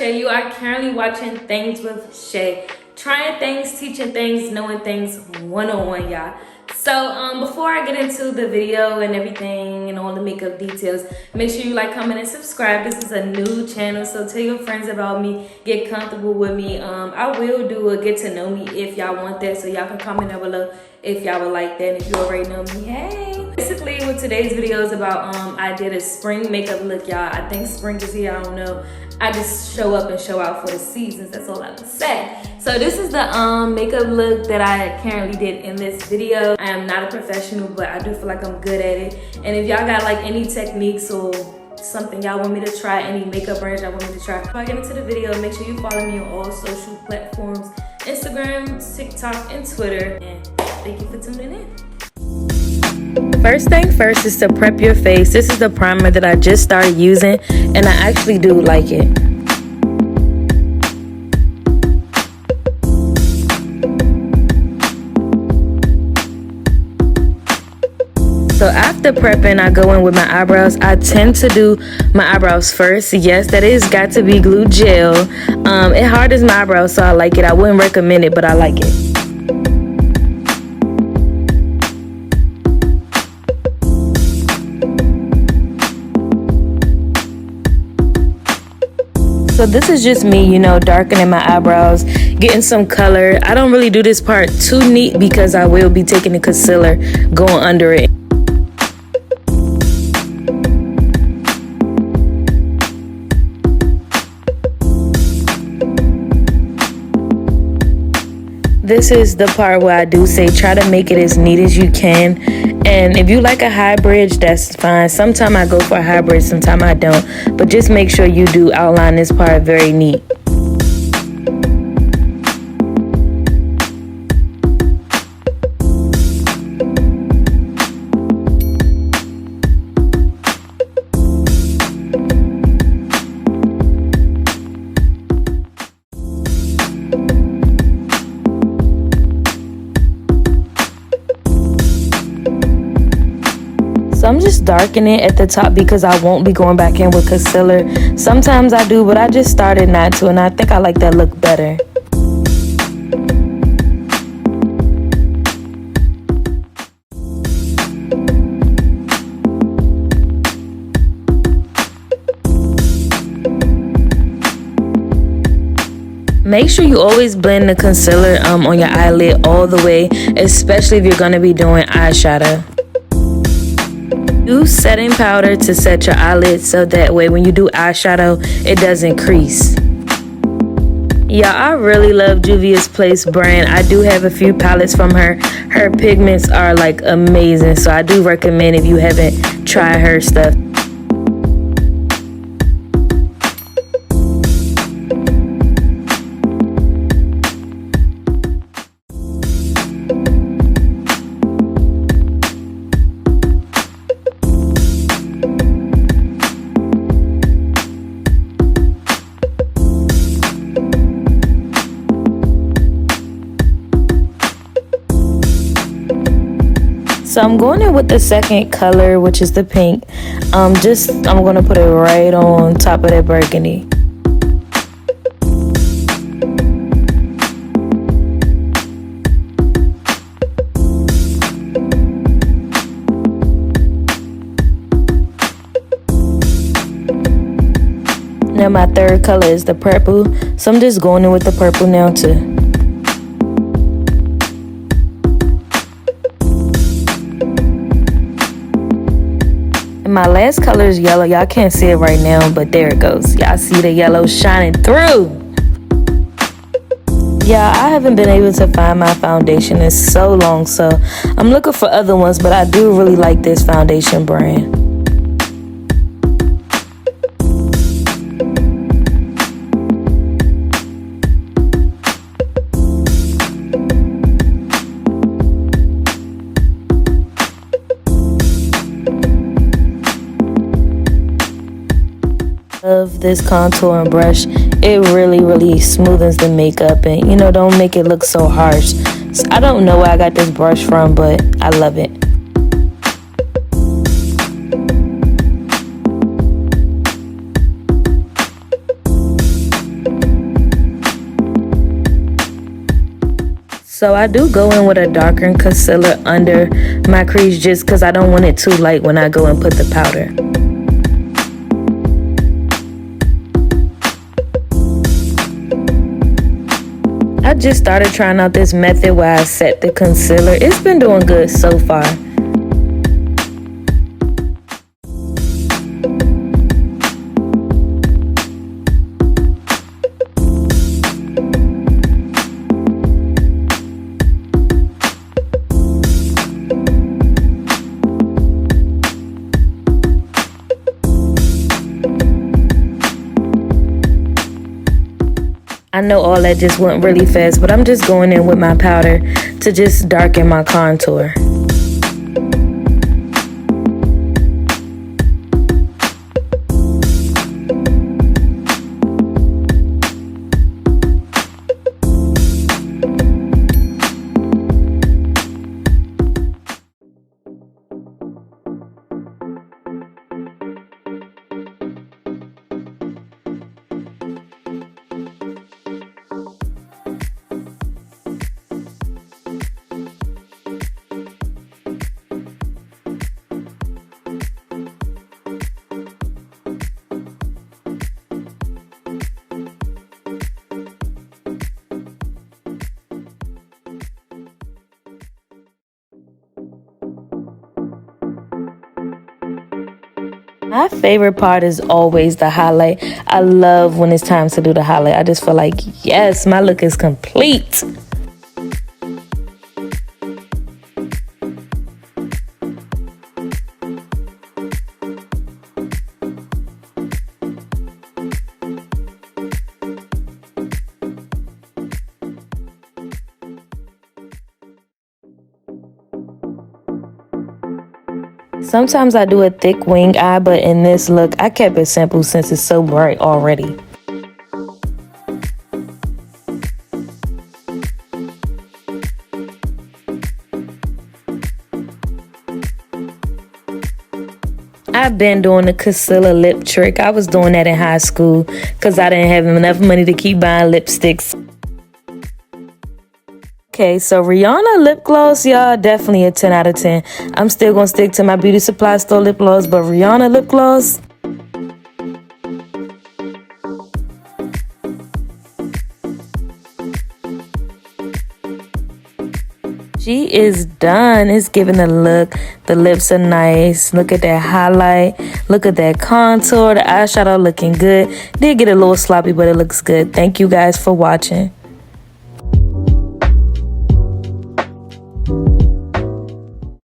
Shay. You are currently watching Things with Shay. Trying things, teaching things, knowing things 101, y'all. So before I get into the video and everything and all the makeup details, make sure you like, comment, and subscribe. This is a new channel, so tell your friends about me. Get comfortable with me. I will do a get to know me if y'all want that, so y'all can comment down below if y'all would like that. And if you already know me, hey. Basically, what today's video is about, I did a spring makeup look, y'all. I think spring is here, I don't know. I just show up and show out for the seasons, that's all I can say. So this is the makeup look that I currently did in this video. I am not a professional, but I do feel like I'm good at it. And if y'all got like any techniques or something y'all want me to try, any makeup brands y'all want me to try, before I get into the video, make sure you follow me on all social platforms, Instagram, TikTok, and Twitter. And thank you for tuning in. First thing first is to prep your face. This is the primer that I just started using, and I actually do like it. So after prepping, I go in with my eyebrows. I tend to do my eyebrows first. Yes, that is got to be glue gel. It hardens my eyebrows, so I like it. I wouldn't recommend it, but I like it. So this is just me, you know, darkening my eyebrows, getting some color. I don't really do this part too neat because I will be taking the concealer, going under it. This is the part where I do say try to make it as neat as you can. And if you like a high bridge, that's fine. Sometimes I go for a high bridge, sometimes I don't. But just make sure you do outline this part very neat. So I'm just darkening it at the top because I won't be going back in with concealer. Sometimes I do, but I just started not to, and I think I like that look better. Make sure you always blend the concealer on your eyelid all the way, especially if you're going to be doing eyeshadow. Use setting powder to set your eyelids so that way when you do eyeshadow, it doesn't crease. Yeah, I really love Juvia's Place brand. I do have a few palettes from her. Her pigments are like amazing, so I do recommend if you haven't tried her stuff. So I'm going in with the second color, which is the pink. I'm going to put it right on top of that burgundy. Now my third color is the purple. So I'm just going in with the purple now too. My last color is yellow. Y'all can't see it right now, but there it goes. Y'all see the yellow shining through. Yeah, I haven't been able to find my foundation in so long, so I'm looking for other ones, but I do really like this foundation brand. Love this contouring brush. It really smoothens the makeup and, you know, don't make it look so harsh. So I don't know where I got this brush from, but I love it. So I do go in with a darker concealer under my crease just because I don't want it too light when I go and put the powder. I just started trying out this method where I set the concealer. It's been doing good so far. I know all that just went really fast, but I'm just going in with my powder to just darken my contour. My favorite part is always the highlight. I love when it's time to do the highlight. I just feel like, yes, my look is complete. Sometimes I do a thick wing eye, but in this look, I kept it simple since it's so bright already. I've been doing the concealer lip trick. I was doing that in high school because I didn't have enough money to keep buying lipsticks. Okay, so Rihanna lip gloss, y'all, definitely a 10 out of 10. I'm still gonna stick to my beauty supply store lip gloss, but Rihanna lip gloss, she is done. It's giving a look. The lips are nice. Look at that highlight. Look at that contour. The eyeshadow looking good. Did get a little sloppy, but it looks good. Thank you guys for watching.